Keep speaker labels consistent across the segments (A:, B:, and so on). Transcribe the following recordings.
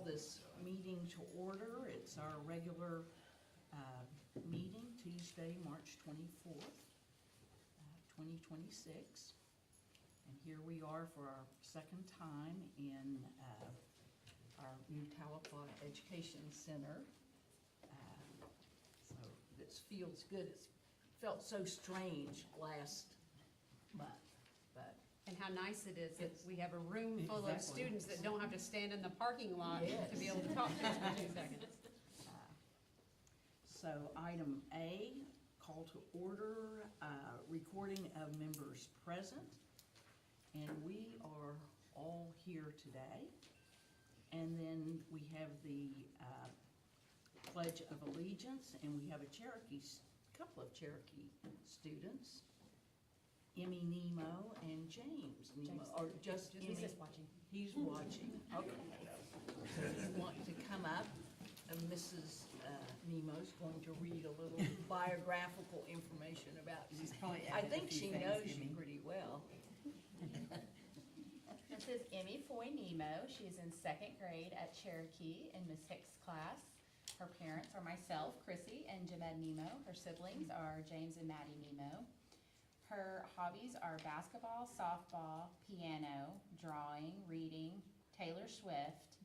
A: this meeting to order. It's our regular meeting, Tuesday, March 24th, 2026. And here we are for our second time in our new Tahlequah Education Center. So this feels good. It felt so strange last month, but.
B: And how nice it is that we have a room full of students that don't have to stand in the parking lot to be able to talk to us for 2 seconds.
A: So item A, call to order, recording of members present. And we are all here today. And then we have the Pledge of Allegiance, and we have a couple of Cherokee students, Emmy Nemo and James Nemo, or just Emmy.
B: He's just watching.
A: He's watching, okay. If you want to come up, Mrs. Nemo's going to read a little biographical information about you. I think she knows you pretty well.
C: This is Emmy Foy Nemo. She's in 2nd grade at Cherokee in Miss Hicks' class. Her parents are myself, Chrissy, and Jamed Nemo. Her siblings are James and Maddie Nemo. Her hobbies are basketball, softball, piano, drawing, reading, Taylor Swift,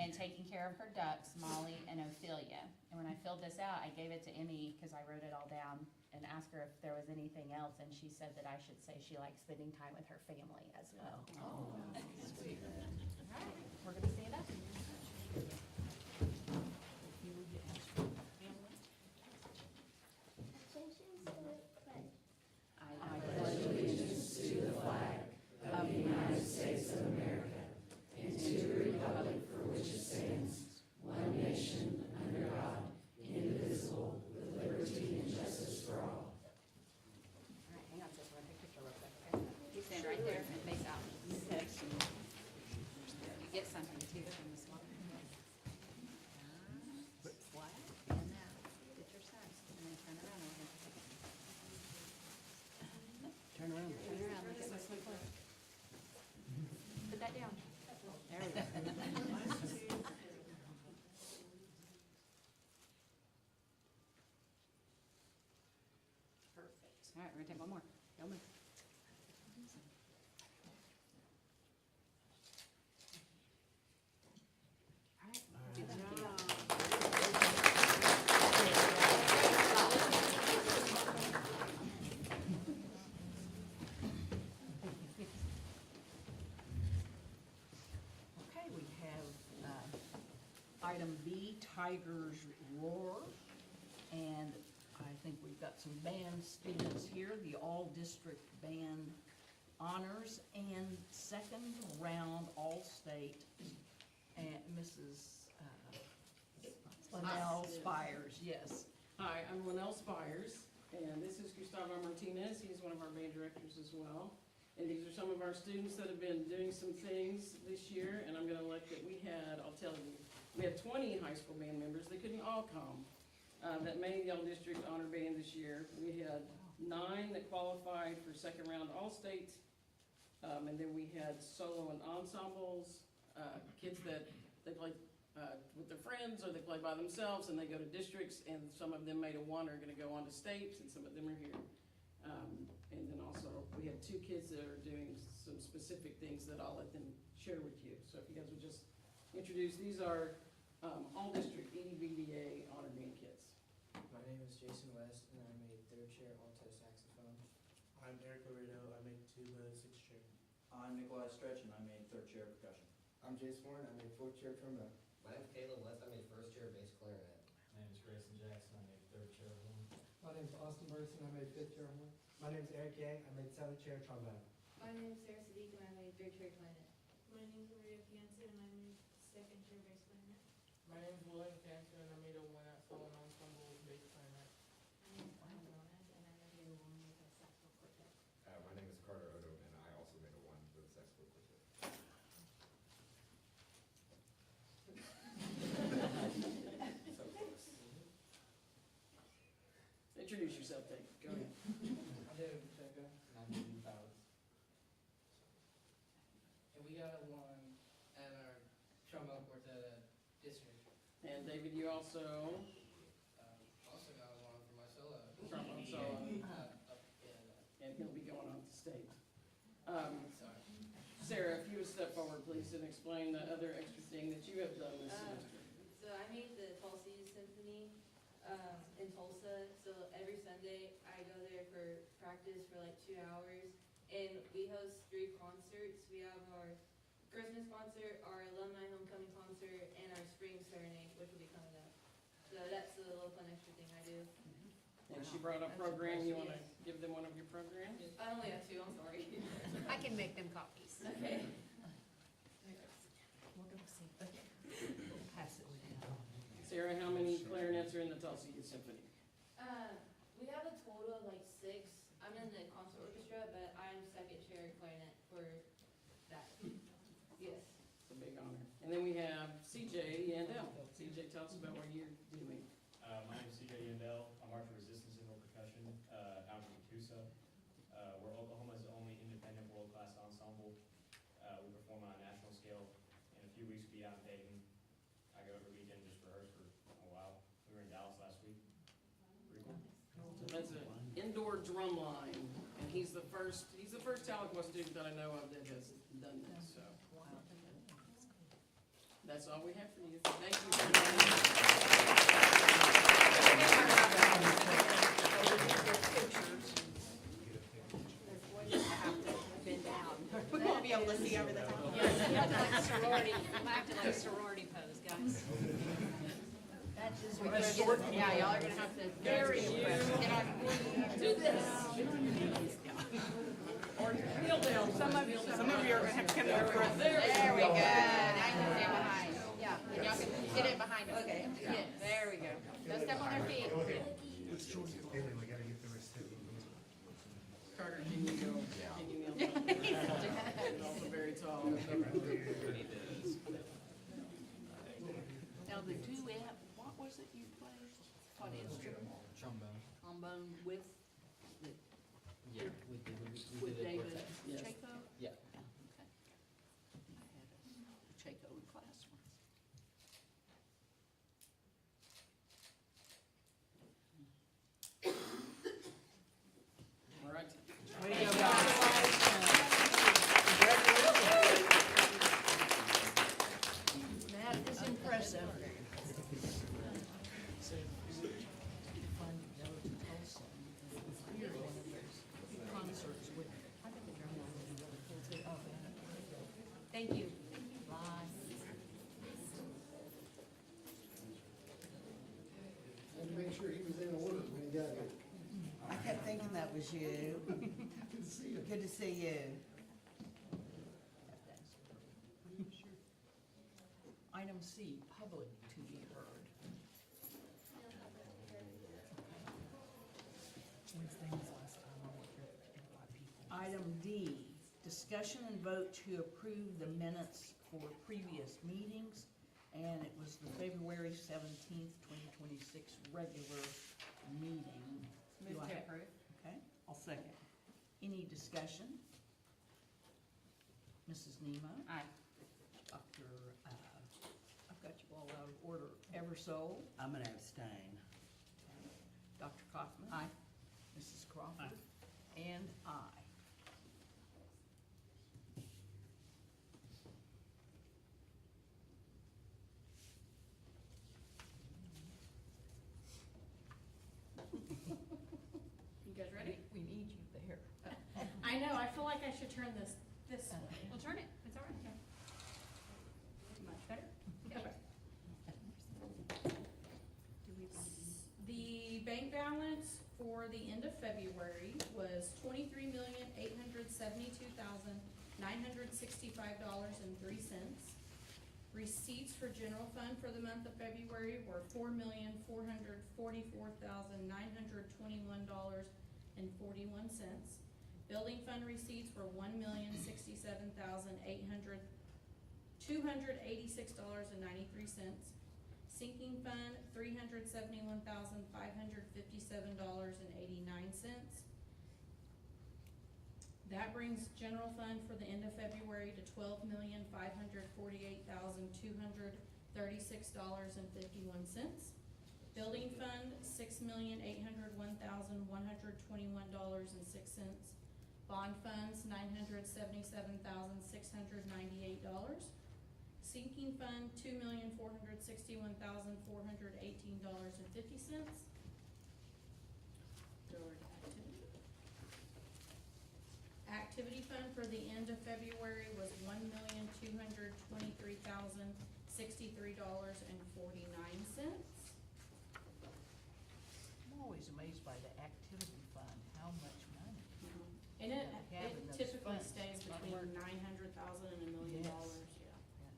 C: and taking care of her ducks, Molly and Ophelia. And when I filled this out, I gave it to Emmy because I wrote it all down and asked her if there was anything else, and she said that I should say she likes spending time with her family as well.
A: Oh, sweet.
C: All right, we're gonna stand up.
A: You would ask for family?
C: I pledge allegiance to the flag of the United States of America and to the republic for which it stands, one nation, under God, indivisible, with liberty and justice for all. All right, hang on, sis, we're gonna take a picture real quick, okay? You stand right there and face out. You get something too from this one.
A: Flag?
C: And now, get your size, and then turn around over here.
A: Turn around.
C: Turn around, look at my sweet boy. Put that down. There we go. Perfect. All right, we're gonna take one more. Go move. All right. Good job.
A: Okay, we have item B, Tigers Roar. And I think we've got some band students here, the all-district band honors and second round all-state. And Mrs. Linnell Spires, yes.
D: Hi, I'm Linnell Spires, and this is Gustavo Martinez. He's one of our band directors as well. And these are some of our students that have been doing some things this year, and I'm gonna let that I'll tell you, we had 20 high school band members. They couldn't all come. That made the all-district honor band this year. We had 9 that qualified for second round all-state. And then we had solo and ensembles, kids that they play with their friends or they play by themselves and they go to districts, and some of them made a one are gonna go on to states, and some of them are here. And then also, we had 2 kids that are doing some specific things that I'll let them share with you. So if you guys would just introduce, these are all-district EDVDA honor band kids.
E: My name is Jason West, and I'm a 3rd chair alto saxophone.
F: I'm Eric Laredo. I make tuba, 6th chair.
G: I'm Nikolai Stretch, and I'm a 3rd chair percussion.
E: I'm Jace Warren, I'm a 4th chair trombone.
H: My name's Caleb West, I'm a 1st chair bass clarinet.
I: My name is Grayson Jackson, I'm a 3rd chair horn.
E: My name is Austin Burson, I'm a 5th chair horn. My name is Eric Yang, I'm a 7th chair trombone.
J: My name is Sarah Sadiq, and I'm a 3rd chair clarinet.
K: My name is Maria Pienza, and I'm a 2nd chair bass clarinet.
L: My name is William Cantor, and I'm a one at solo ensemble bass clarinet.
J: My name is Anna Malones, and I'm a one with a saxophone quartet.
H: My name is Carter Odo, and I also made a one with a saxophone quartet.
D: So close. Introduce yourself, Dave. Go ahead.
E: I'm David Pacheco.
I: And I'm Newton Bowers.
E: And we got a 1 at our trombone quartet at
D: David, you also,
F: Also got one for my solo.
D: trombone solo,
F: Up in,
D: and he'll be going on to state.
F: sorry.
D: Sarah, if you would step forward, please, and explain the other extra thing that you have done this semester.
K: So I made the Tulsa Youth Symphony in Tulsa. So every Sunday I go there for practice for like 2 hours, and we host 3 concerts. We have our Christmas concert, our alumni homecoming concert, and our spring serenade, which will be coming up. So that's a little fun extra thing I do.
D: And she brought up program, you wanna give them one of your programs?
K: I only have 2, I'm sorry.
B: I can make them copies.
K: Okay.
A: Pass it down.
D: Sarah, how many clarinets are in the Tulsa Youth Symphony?
K: We have a total of like 6. I'm in the concert orchestra, but I'm second chair clarinet for that. Yes.
D: It's a big honor. And then we have CJ Yandell. CJ, tell us about what you're doing.
I: My name is CJ Yandell. I'm marching resistance indoor percussion, out of Tucson. We're Oklahoma's only independent world-class ensemble. We perform on a national scale. In a few weeks, we'll be out in Dayton. I go every weekend just rehearse for a while. We were in Dallas last week. Pretty cool.
D: So that's an indoor drum line, and he's the first Tahlequah student that I know of that has done this, so. That's all we have for you. Thank you for
B: Bend down.
C: We won't be able to see over the top.
B: You have to like sorority, you might have to like sorority pose, guys. Yeah, y'all are gonna have to.
D: Gary, you
B: Get on.
D: do this. Or kneel down.
B: Some of you are gonna have to come over.
D: There
B: There we
D: we
B: go.
D: go.
B: Now you can stand behind. Yeah, and y'all can get it behind us. Okay. Yeah, there we go. Don't step on their feet.
D: Carter, can you go, can you kneel down? He's also very tall.
A: Now, the duet, what was it you played? What instrument?
F: Trombone.
A: Trombone with,
F: Yeah, we did
A: with
F: it
A: David
D: Yes.
A: Chaco?
F: Yeah.
A: Okay. I had a Chaco in class once.
D: All right.
A: Way to go, guys. That is impressive. Fun to go to Tulsa and hear one of those concerts with, I think the drummer will be really cool too. Oh, yeah.
B: Thank you.
E: And make sure he was in order when he got here.
M: I kept thinking that was you.
E: Good to see you.
M: Good to see you.
A: Item C, public to be heard. Item D, discussion and vote to approve the minutes for previous meetings, and it was the February 17th, 2026 regular meeting. Do
C: Move
A: I
C: to
A: have-
C: approve.
A: Okay, I'll second. Any discussion? Mrs. Nemo?
C: Aye.
A: Dr., I've got you all out of order. Eversole?
M: I'm gonna abstain.
A: Dr. Kaufman?
C: Aye.
A: Mrs. Crawford? And I.
B: You guys ready?
A: We need you there.
K: I know, I feel like I should turn this way.
B: Well, turn it. It's all right. Much better.
K: The bank balance for the end of February was $23,872,965.03. Receipts for general fund for the month of February were $4,444,921.41. Building fund receipts were $1,067,286.93. Sinking fund, $371,557.89. That brings general fund for the end of February to $12,548,234.33.
N: $36.51. Building fund, $6,801,121.06. Bond funds, $977,698. Sinking fund, $2,461,418.50. Activity fund for the end of February was $1,223,063.49.
A: I'm always amazed by the activity fund, how much money.
N: And it
A: Yeah, having those
N: typically
A: funds,
N: stays
A: it's a lot of
N: between
A: work.
N: 900,000 and $1 million,
A: Yes.
N: yeah.
A: Yes,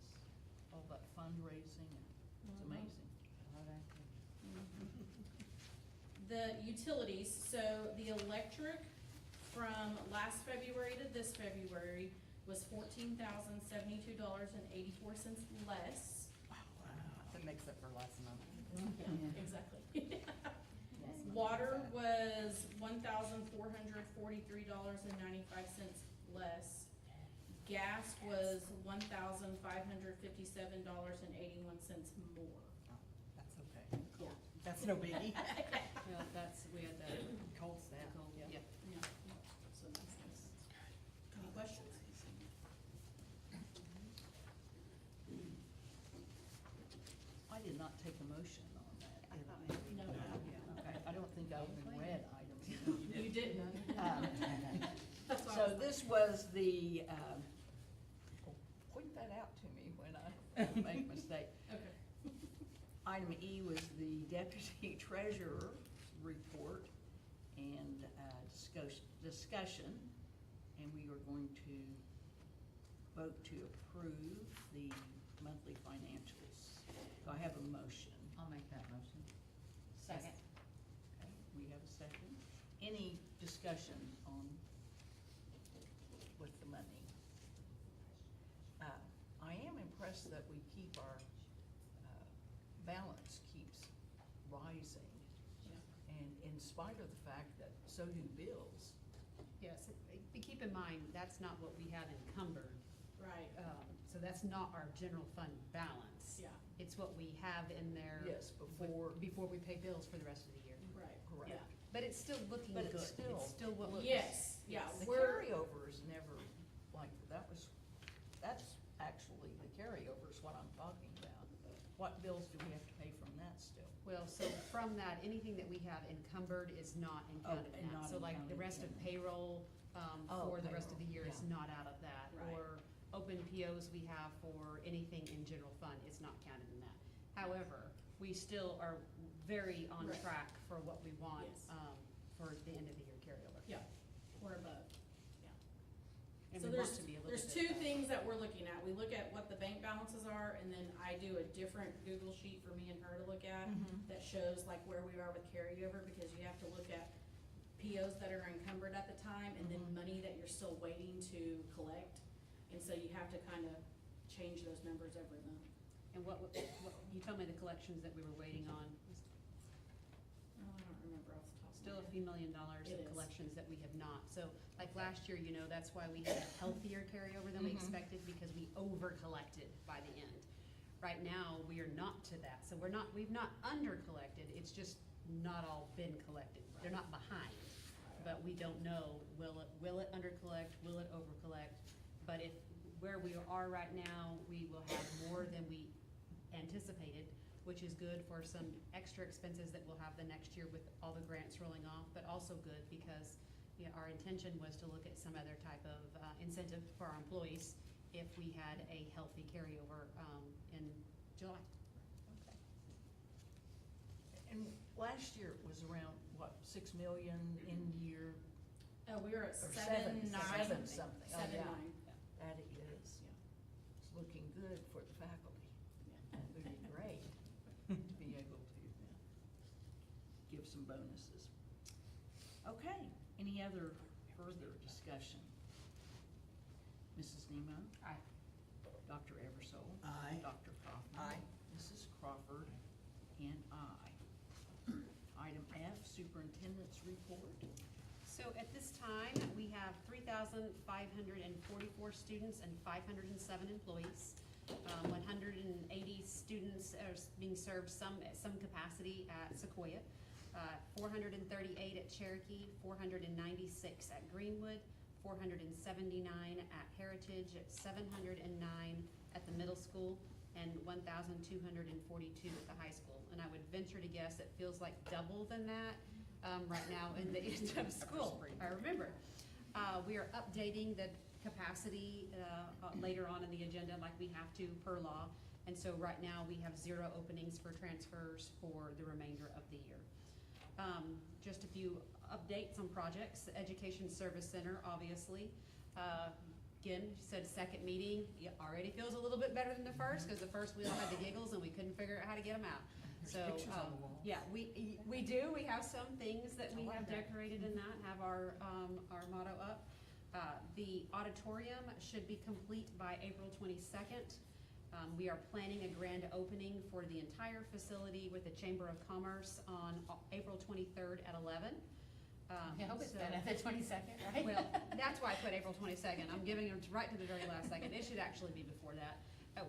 A: all that fundraising, it's amazing.
N: The utilities, so the electric from last February to this February was $14,072.84 less.
M: That makes up for last month.
N: Yeah, exactly. Water was $1,443.95 less. Gas was $1,557.81 more.
M: That's okay.
N: Yeah.
M: That's no biggie.
B: Well, we had that
M: Cold snap.
B: cold, yeah.
N: Yeah. So that's nice. Any questions?
A: I did not take a motion on that, did I?
N: No.
A: Yeah, okay. I don't think I even read items.
N: You didn't. That's why I
A: So
N: was like-
A: this was the, point that out to me when I make a mistake.
N: Okay.
A: Item E was the deputy treasurer report and discussion, and we are going to vote to approve the monthly financials. Do I have a motion?
M: I'll make that motion.
C: Second.
A: Okay, we have a second. Any discussion on with the money? I am impressed that we keep our, balance keeps rising.
N: Yeah.
A: And in spite of the fact that so do bills.
B: Yes, but keep in mind, that's not what we have encumbered.
N: Right.
B: So that's not our general fund balance.
N: Yeah.
B: It's what we have in there.
A: Yes, before.
B: Before we pay bills for the rest of the year.
N: Right.
A: Correct.
N: Yeah.
B: But it's still looking
A: But
B: good.
A: it's still
B: what.
A: looks-
N: Yes, yeah,
A: The
N: we're,
A: carryover is never like, that's actually, the carryover is what I'm talking about. What bills do we have to pay from that still?
B: Well, so from that, anything that we have encumbered is not counted in
A: and
B: that.
A: not
B: So like the
A: counted
B: rest of
A: in.
B: payroll,
A: Oh,
B: for the rest of the
A: payroll,
B: year is
A: yeah.
B: not out of that.
N: Right.
B: Or open POs we have for anything in general fund is not counted in that. However, we still are very on
N: Right.
B: track for what we want,
N: Yes.
B: for the end of the year carryover.
N: yeah, we're above, yeah.
B: And
N: So
B: we want
N: there's,
B: to be a little
N: there's
B: bit
N: two
B: better.
N: things that we're looking at. We look at what the bank balances are, and then I do a different Google sheet for me and her to look at that shows like where we are with carryover, because you have to look at POs that are encumbered at the time, and then money that you're still waiting to collect. And so you have to kind of change those numbers every month.
B: And what, you told me the collections that we were waiting on, was
N: Oh, I don't remember off the top of my
B: still a
N: head.
B: few $1 million of
N: It is.
B: collections that we have not. So like last year, that's why we had a healthier carryover than we expected, because we over collected by the end. Right now, we are not to that. So we've not under collected, it's just not all been collected. They're not behind, but we don't know, will it under collect, will it over collect? But if, where we are right now, we will have more than we anticipated, which is good for some extra expenses that we'll have the next year with all the grants rolling off, but also good because, our intention was to look at some other type of incentive for our employees if we had a healthy carryover in July.
A: Okay. And last year it was around, what, 6 million in year?
N: We were at
A: Or
N: 7.9.
A: seven something. Oh,
N: 7.9.
A: yeah. That it is, yeah. It's looking good for the faculty. It would be great to be able to give some bonuses. Okay, any other further discussion? Mrs. Nemo?
C: Aye.
A: Dr. Eversole?
M: Aye.
A: Dr. Kaufman?
M: Aye.
A: Mrs. Crawford? And I. Item F, Superintendent's Report.
B: So at this time, we have 3,544 students and 507 employees. 180 students are being served at some capacity at Sequoia, 438 at Cherokee, 496 at Greenwood, 479 at Heritage, 709 at the middle school, and 1,242 at the high school. And I would venture to guess it feels like double than that right now in the end of school. I remember. We are updating the capacity later on in the agenda like we have to per law. And so right now we have 0 openings for transfers for the remainder of the year. Just a few updates on projects. The Education Service Center, obviously. Again, she said second meeting, it already feels a little bit better than the first, because the first we all had the giggles and we couldn't figure out how to get them out. So, yeah, we do. We have some things that we have decorated in that, have our motto up. The auditorium should be complete by April 22nd. We are planning a grand opening for the entire facility with the Chamber of Commerce on April 23rd at 11.
C: I hope it's done at the 22nd, right?
B: Well, that's why I put April 22nd. I'm giving it right to the very last second. It should actually be before that.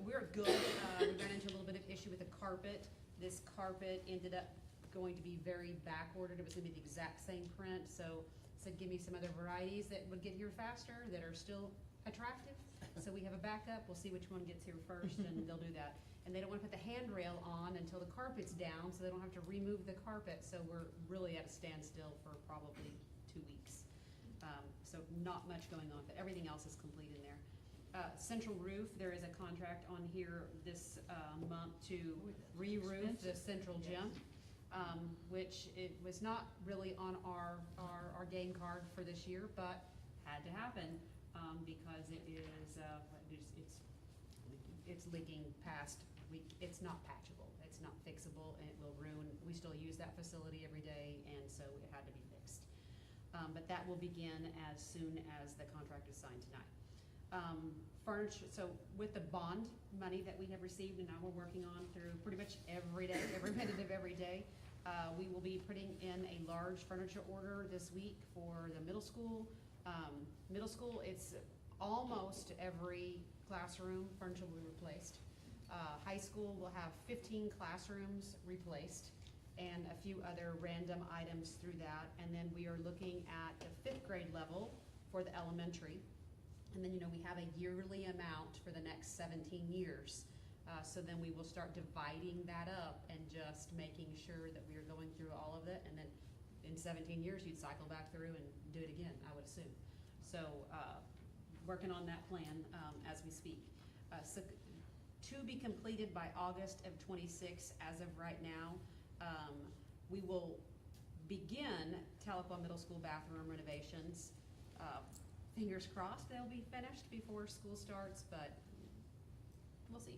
B: We're good. We ran into a little bit of issue with the carpet. This carpet ended up going to be very back ordered. It was gonna be the exact same print, so said give me some other varieties that would get here faster, that are still attractive. So we have a backup. We'll see which one gets here first, and they'll do that. And they don't wanna put the handrail on until the carpet's down, so they don't have to remove the carpet. So we're really at a standstill for probably 2 weeks. So not much going on, but everything else is complete in there. Central roof, there is a contract on here this month to re-roof the central gym, which it was not really on our game card for this year, but had to happen because it is it's leaking past. It's not patchable. It's not fixable, and it will ruin. We still use that facility every day, and so it had to be fixed. But that will begin as soon as the contract is signed tonight. Furniture, so with the bond money that we have received and now we're working on through pretty much every day, every minute of every day, we will be putting in a large furniture order this week for the middle school. Middle school, it's almost every classroom furniture will be replaced. High school will have 15 classrooms replaced and a few other random items through that. And then we are looking at the 5th grade level for the elementary. And then, we have a yearly amount for the next 17 years. So then we will start dividing that up and just making sure that we are going through all of it. And then in 17 years, you'd cycle back through and do it again, I would assume. So working on that plan as we speak. So to be completed by August of 26 as of right now. We will begin Tahlequah Middle School bathroom renovations. Fingers crossed they'll be finished before school starts, but we'll see.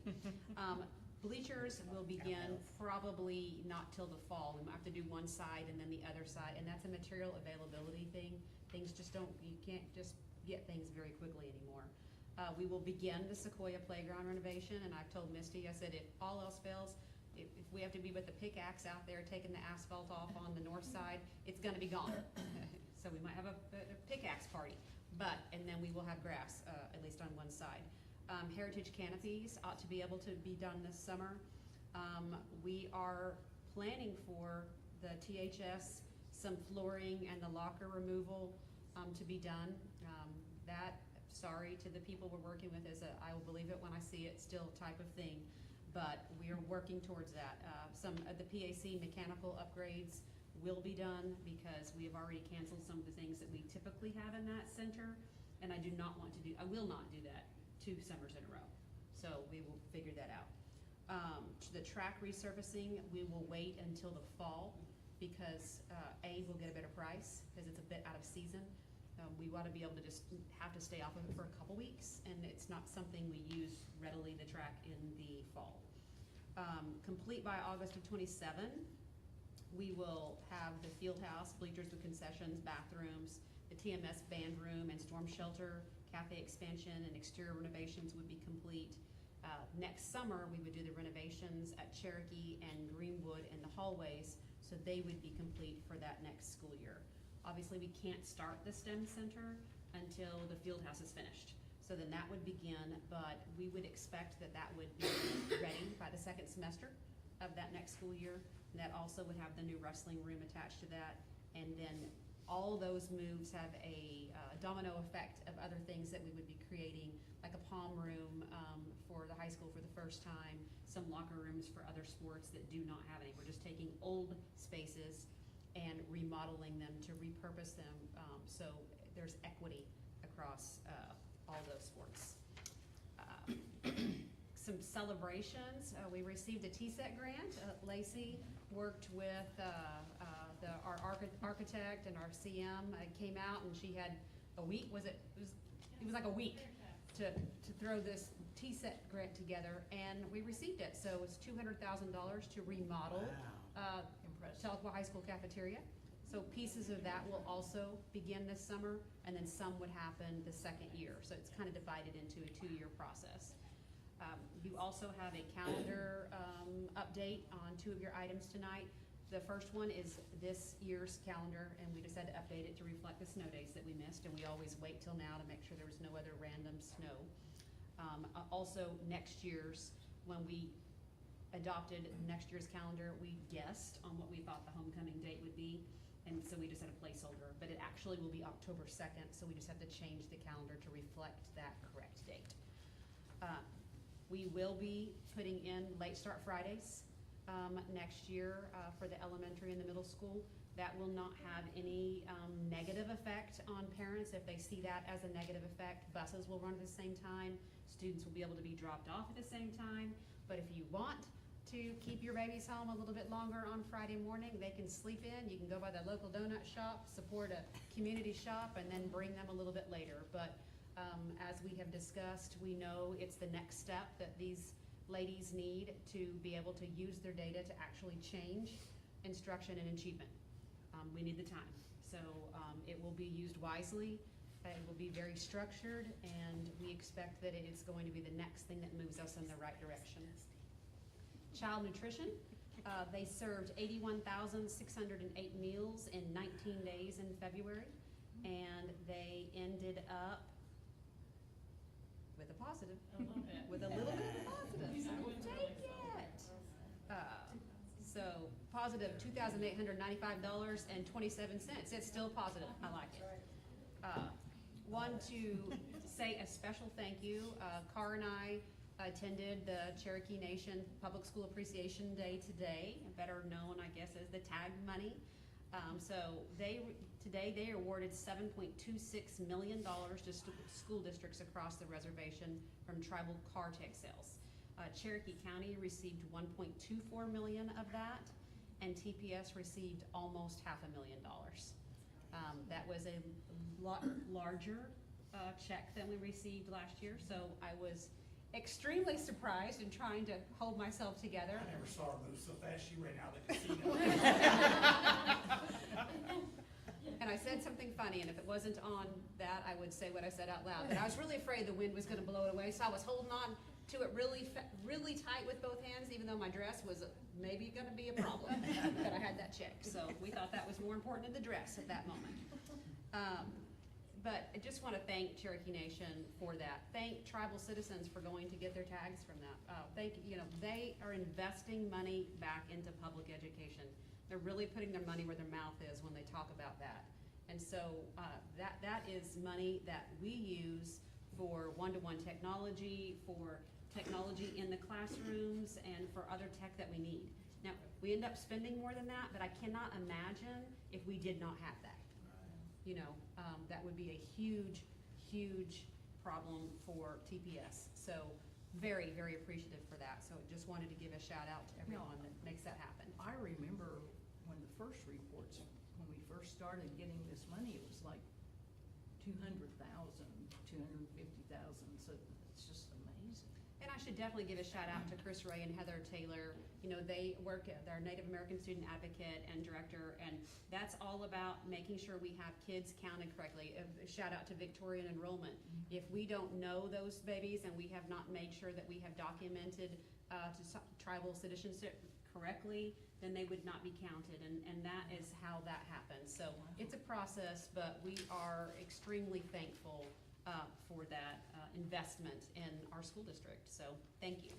B: Bleachers will begin probably not till the fall. We might have to do one side and then the other side, and that's a material availability thing. Things just you can't just get things very quickly anymore. We will begin the Sequoia playground renovation, and I've told Misty, I said if all else fails, if we have to be with the pickaxe out there taking the asphalt off on the north side, it's gonna be gone. So we might have a pickaxe party. And then we will have grass, at least on one side. Heritage canopies ought to be able to be done this summer. We are planning for the THS, some flooring and the locker removal to be done. Sorry to the people we're working with, I will believe it when I see it still type of thing. But we are working towards that. Some of the PAC mechanical upgrades will be done because we have already canceled some of the things that we typically have in that center, and I will not do that 2 summers in a row. So we will figure that out. The track resurfacing, we will wait until the fall because we'll get a better price because it's a bit out of season. We want to be able to just have to stay off of it for a couple weeks, and it's not something we use readily, the track in the fall. Complete by August of 27. We will have the field house, bleachers with concessions, bathrooms, the TMS band room and storm shelter, cafe expansion and exterior renovations would be complete. Next summer, we would do the renovations at Cherokee and Greenwood and the hallways, so they would be complete for that next school year. Obviously, we can't start the STEM center until the field house is finished. So then that would begin, but we would expect that that would be ready by the second semester of that next school year. And that also would have the new wrestling room attached to that. And then all those moves have a domino effect of other things that we would be creating, like a palm room for the high school for the first time, some locker rooms for other sports that do not have any. We're just taking old spaces and remodeling them to repurpose them, so there's equity across all those sports. Some celebrations. We received a TSET grant. Lacey worked with our architect and our CM. Came out and she had a week. It was like a week to throw this TSET grant together, and we received it. So it's $200,000 to remodel Southwell High School cafeteria. So pieces of that will also begin this summer, and then some would happen the second year. So it's kind of divided into a 2-year process. You also have a calendar update on 2 of your items tonight. The first one is this year's calendar, and we just had to update it to reflect the snow days that we missed, and we always wait till now to make sure there was no other random snow. Also, next year's, when we adopted next year's calendar, we guessed on what we thought the homecoming date would be, and so we just had a placeholder, but it actually will be October 2nd, so we just have to change the calendar to reflect that correct date. We will be putting in late start Fridays next year for the elementary and the middle school. That will not have any negative effect on parents if they see that as a negative effect. Buses will run at the same time. Students will be able to be dropped off at the same time. But if you want to keep your babies home a little bit longer on Friday morning, they can sleep in. You can go by the local donut shop, support a community shop, and then bring them a little bit later. But as we have discussed, we know it's the next step that these ladies need to be able to use their data to actually change instruction and achievement. We need the time. So it will be used wisely. It will be very structured, and we expect that it is going to be the next thing that moves us in the right direction. Child nutrition. They served 81,608 meals in 19 days in February, and they ended up with a positive, with a little bit of a positive. So we'll take it. So positive $2,895.27. It's still positive. I like it. Want to say a special thank you. Carr and I attended the Cherokee Nation Public School Appreciation Day today, better known, I guess, as the TAG money. So today they awarded $7.26 million to school districts across the reservation from tribal car tag sales. Cherokee County received $1.24 million of that, and TPS received almost $500,000. That was a lot larger check than we received last year, so I was extremely surprised and trying to hold myself together.
O: I never saw her move so fast. She ran out of the casino.
B: And I said something funny, and if it wasn't on that, I would say what I said out loud. But I was really afraid the wind was going to blow it away, so I was holding on to it really tight with both hands, even though my dress was maybe going to be a problem. But I had that check, so we thought that was more important than the dress at that moment. But I just want to thank Cherokee Nation for that. Thank tribal citizens for going to get their tags from that. They are investing money back into public education. They're really putting their money where their mouth is when they talk about that. And so that is money that we use for one-to-one technology, for technology in the classrooms, and for other tech that we need. Now, we end up spending more than that, but I cannot imagine if we did not have that. That would be a huge, huge problem for TPS. So very, very appreciative for that. So just wanted to give a shout out to everyone that makes that happen.
A: I remember when the first reports, when we first started getting this money, it was like 200,000, 250,000. So it's just amazing.
B: And I should definitely give a shout out to Chris Ray and Heather Taylor. They work at their Native American Student Advocate and Director, and that's all about making sure we have kids counted correctly. A shout out to Victorian enrollment. If we don't know those babies and we have not made sure that we have documented tribal citizenship correctly, then they would not be counted, and that is how that happens. So it's a process, but we are extremely thankful for that investment in our school district, so thank you.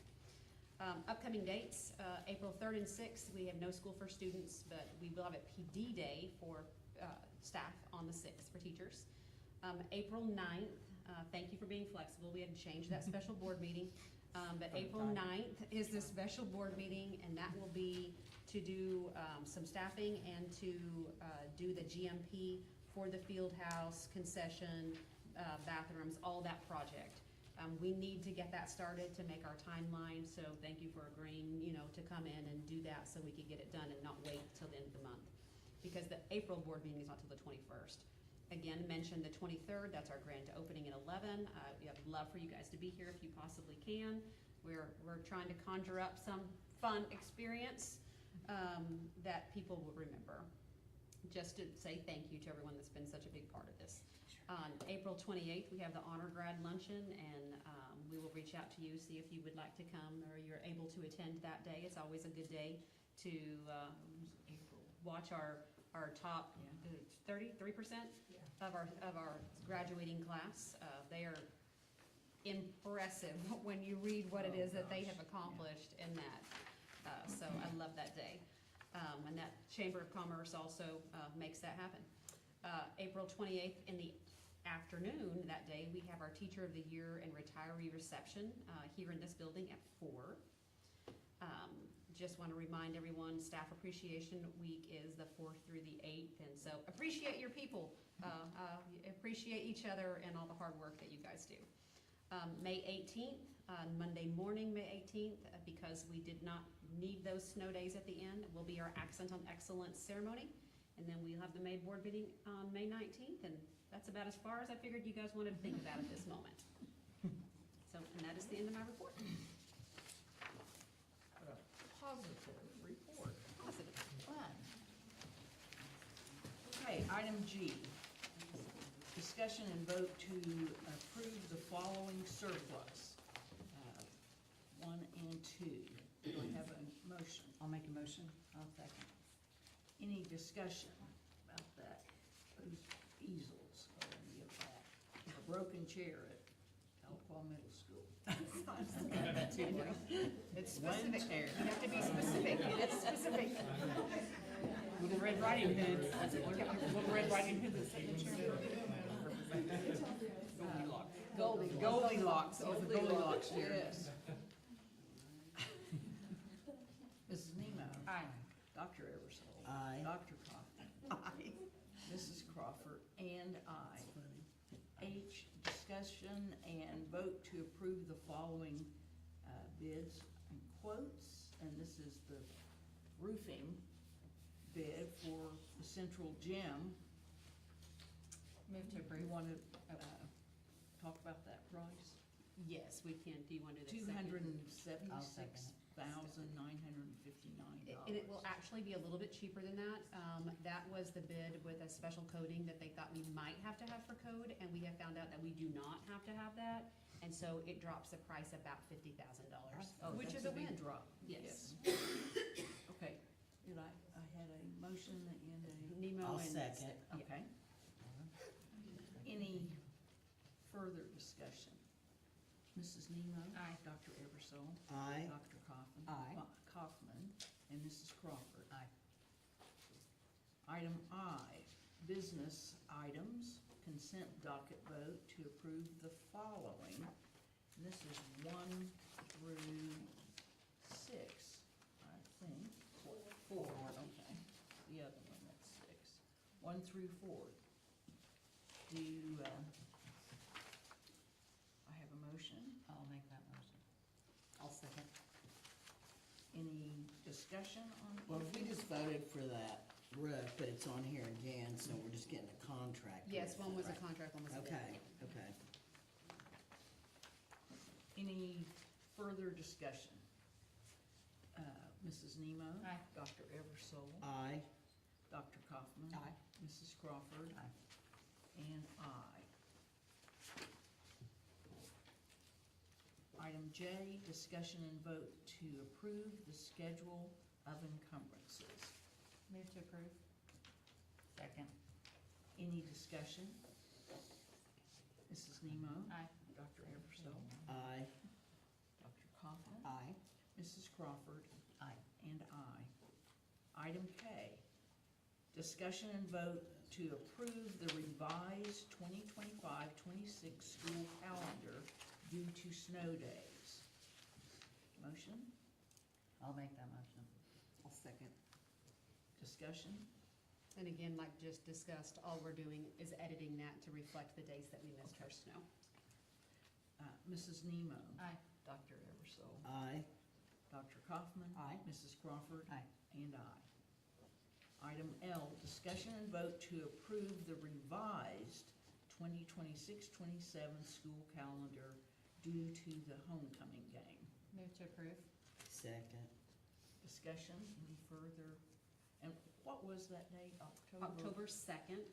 B: Upcoming dates, April 3rd and 6th, we have no school for students, but we will have a PD day for staff on the 6th for teachers. April 9th, thank you for being flexible, we had to change that special board meeting. But April 9th is the special board meeting, and that will be to do some staffing and to do the GMP for the field house, concession, bathrooms, all that project. We need to get that started to make our timeline, so thank you for agreeing, to come in and do that so we could get it done and not wait till the end of the month. Because the April board meeting is not till the 21st. Again, mentioned the 23rd, that's our grand opening at 11. I'd love for you guys to be here if you possibly can. We're trying to conjure up some fun experience that people will remember. Just to say thank you to everyone that's been such a big part of this. On April 28th, we have the Honor Grad Luncheon, and we will reach out to you, see if you would like to come or you're able to attend that day. It's always a good day to watch our top 33% of our graduating class. They are impressive when you read what it is that they have accomplished in that. So I love that day. And that Chamber of Commerce also makes that happen. April 28th in the afternoon that day, we have our Teacher of the Year and Retiree Reception here in this building at 4. Just want to remind everyone, Staff Appreciation Week is the 4th through the 8th, and so appreciate your people, appreciate each other and all the hard work that you guys do. May 18th, Monday morning, May 18th, because we did not need those snow days at the end, will be our Accent on Excellence ceremony, and then we'll have the May board meeting on May 19th, and that's about as far as I figured you guys wanted to think about at this moment. So, and that is the end of my report.
A: Positive report.
B: Positive.
C: Fun.
A: Okay, item G. Discussion and vote to approve the following surplus, 1 and 2. Do I have a motion?
M: I'll make a motion. I'll second.
A: Any discussion about that? Those easels or any of that? A broken chair at Alcoa Middle School.
M: It's specific.
A: chair.
M: You have to be specific. It's specific.
L: With Red Riding Hood, with Red Riding Hood, the signature.
A: Goldilocks. It was a Goldilocks chair. Yes. Mrs. Nemo.
C: Aye.
A: Dr. Eversole.
M: Aye.
A: Dr. Coffin. Aye. Mrs. Crawford and I. H, discussion and vote to approve the following bids and quotes. And this is the roofing bid for the central gym.
C: Move to
A: You
C: approve.
A: want to talk about that price?
B: Yes, we can. Do you want to do the second?
A: $276,959.
B: And it will actually be a little bit cheaper than that. That was the bid with a special coding that they thought we might have to have for code, and we have found out that we do not have to have that. And so it drops the price about $50,000, which is a
A: big
B: win.
A: drop.
B: Yes.
A: Okay, did I had a motion and a.
B: Nemo
M: I'll
B: and.
M: second.
A: Okay. Any further discussion? Mrs. Nemo?
C: Aye.
A: Dr. Eversole?
M: Aye.
A: Dr. Coffin?
M: Aye.
A: Kaufman, and Mrs. Crawford?
M: Aye.
A: Item I, business items, consent docket vote to approve the following. And this is 1 through 6, I think. 4, okay. The other one, that's 6. 1 through 4. Do, I have a motion?
M: I'll make that motion. I'll second.
A: Any discussion on?
M: Well, if we just voted for that roof, but it's on here again, so we're just getting a contract.
B: Yes,
M: with
B: one
M: it,
B: was a
M: right?
B: contract, one was a bid.
M: Okay, okay.
A: Any further discussion? Mrs. Nemo?
C: Aye.
A: Dr. Eversole?
M: Aye.
A: Dr. Kaufman?
M: Aye.
A: Mrs. Crawford?
M: Aye.
A: And I. Item J, discussion and vote to approve the schedule of encumbrances.
C: Move to approve. Second.
A: Any discussion? Mrs. Nemo?
C: Aye.
A: Dr. Eversole?
M: Aye.
A: Dr. Kaufman?
M: Aye.
A: Mrs. Crawford?
M: Aye.
A: And aye. Item K, discussion and vote to approve the revised 2025-26 school calendar due to snow days. Motion,
M: I'll make that motion. I'll second.
A: discussion?
B: And again, like just discussed, all we're doing is editing that to reflect the days that we missed for snow.
A: Mrs. Nemo?
C: Aye.
A: Dr. Eversole?
M: Aye.
A: Dr. Kaufman?
M: Aye.
A: Mrs. Crawford?
M: Aye.
A: And aye. Item L, discussion and vote to approve the revised 2026-27 school calendar due to the homecoming game.
C: Move to approve.
M: Second.
A: Discussion, any further? And what was that date, October?
B: October 2nd,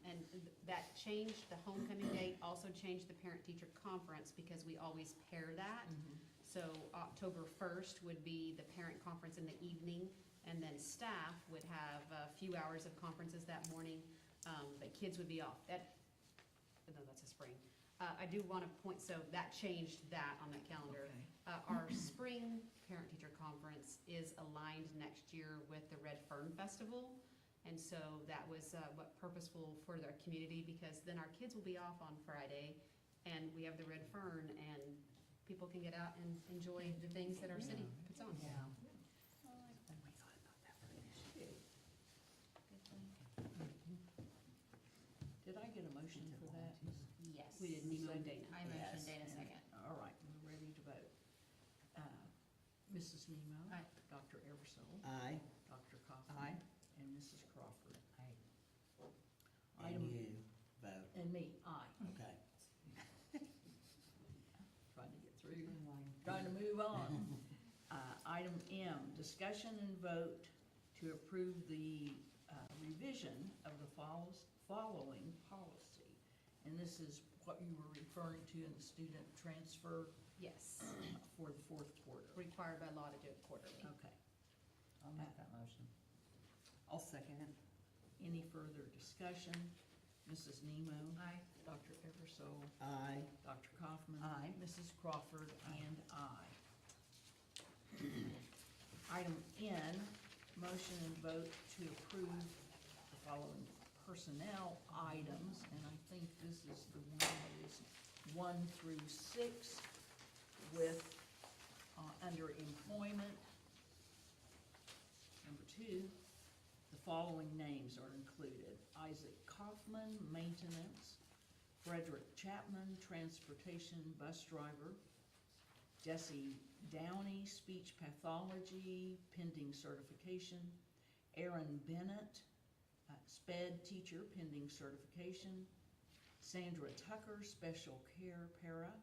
B: and that changed, the homecoming date also changed the parent-teacher conference because we always pair that. So October 1st would be the parent conference in the evening, and then staff would have a few hours of conferences that morning, but kids would be off. No, that's a spring. I do want to point, so that changed that on that calendar.
A: Okay.
B: Our spring parent-teacher conference is aligned next year with the Red Fern Festival. And so that was what purposeful for our community, because then our kids will be off on Friday, and we have the Red Fern, and people can get out and enjoy the things that our city puts on.
M: Yeah.
A: Did I get a motion for that?
C: Yes.
B: We did Nemo and Dana.
C: I motioned
M: Yes.
C: Dana second.
A: All right, we're ready to vote. Mrs. Nemo?
C: Aye.
A: Dr. Eversole?
M: Aye.
A: Dr. Kaufman?
M: Aye.
A: And Mrs. Crawford?
M: Aye.
A: Item-
M: And you vote.
A: And me, aye.
M: Okay.
A: Trying to get through, trying to move on. Item M, discussion and vote to approve the revision of the following policy. And this is what you were referring to in the student transfer
B: Yes,
A: for the fourth quarter.
B: required by law to do it quarterly.
A: Okay.
M: I'll make that motion. I'll second it.
A: Any further discussion? Mrs. Nemo?
C: Aye.
A: Dr. Eversole?
M: Aye.
A: Dr. Kaufman?
M: Aye.
A: Mrs. Crawford? And aye. Item N, motion and vote to approve the following personnel items, and I think this is the one that is 1 through 6 with, under employment. Number 2, the following names are included: Isaac Kaufman, maintenance; Frederick Chapman, transportation bus driver; Jesse Downey, speech pathology, pending certification; Aaron Bennett, sped teacher, pending certification; Sandra Tucker, special care para;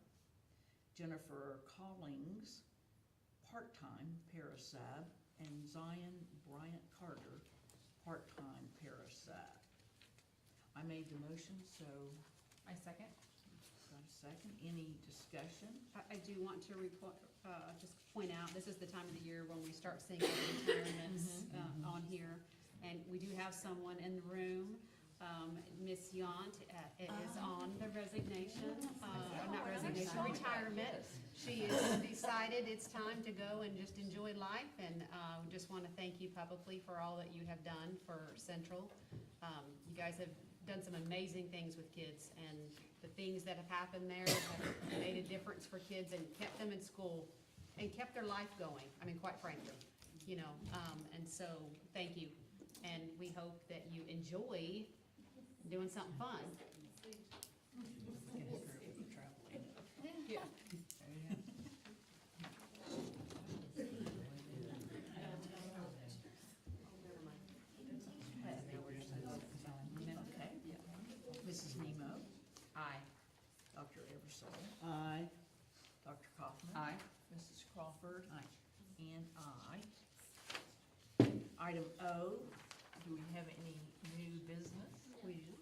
A: Jennifer Collings, part-time para sub; and Zion Bryant Carter, part-time para sub. I made the motion, so
C: I second.
A: got a second. Any discussion?
B: I do want to just point out, this is the time of the year when we start seeing retirements on here. And we do have someone in the room, Miss Yount, is on the resignation, not resignation, retirement. She has decided it's time to go and just enjoy life, and we just want to thank you publicly for all that you have done for Central. You guys have done some amazing things with kids, and the things that have happened there have made a difference for kids and kept them in school and kept their life going, I mean, quite frankly, you know, and so, thank you. And we hope that you enjoy doing something fun. Yeah.
A: Okay. Mrs. Nemo?
C: Aye.
A: Dr. Eversole?
M: Aye.
A: Dr. Kaufman?
M: Aye.
A: Mrs. Crawford?
M: Aye.
A: And aye. Item O, do we have any new business? We do.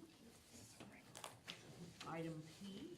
A: Item P,